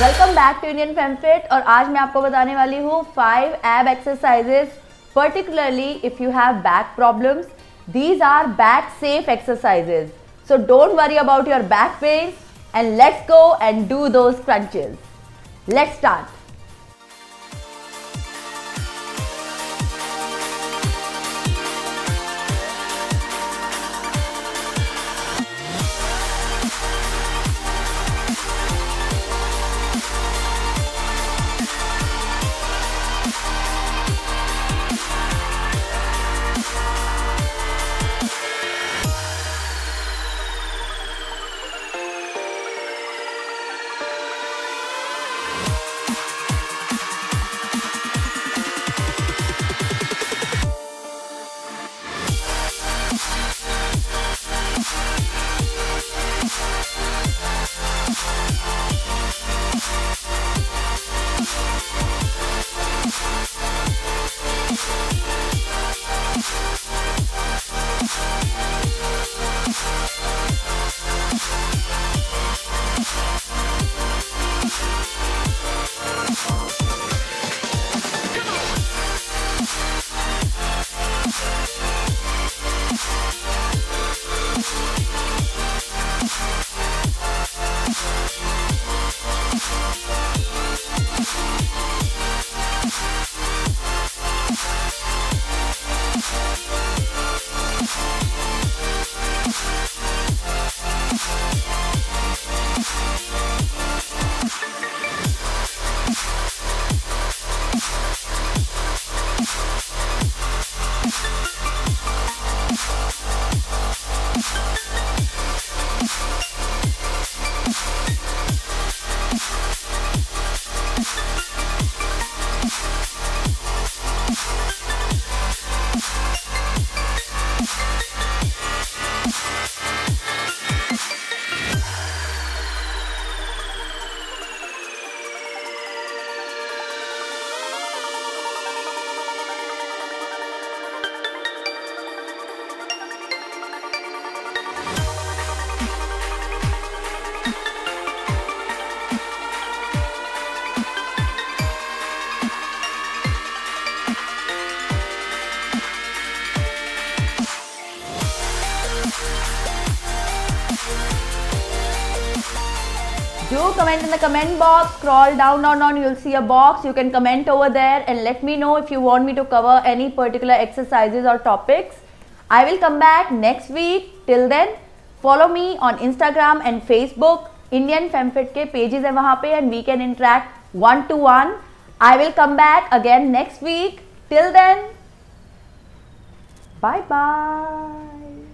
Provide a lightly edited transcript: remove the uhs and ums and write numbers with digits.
Welcome back to Indian FemFit. और आज मैं आपको बताने वाली हूँ 5 ab exercises, particularly if you have back problems. These are back safe exercises. So don't worry about your back pain and let's go and do those crunches. Let's start. Do comment in the comment box. Scroll down, you'll see a box. You can comment over there and let me know if you want me to cover any particular exercises or topics. I will come back next week. Till then, follow me on Instagram and Facebook. Indian FemFit के pages है वहाँ पे and we can interact one-to-one. I will come back again next week. Till then, bye-bye.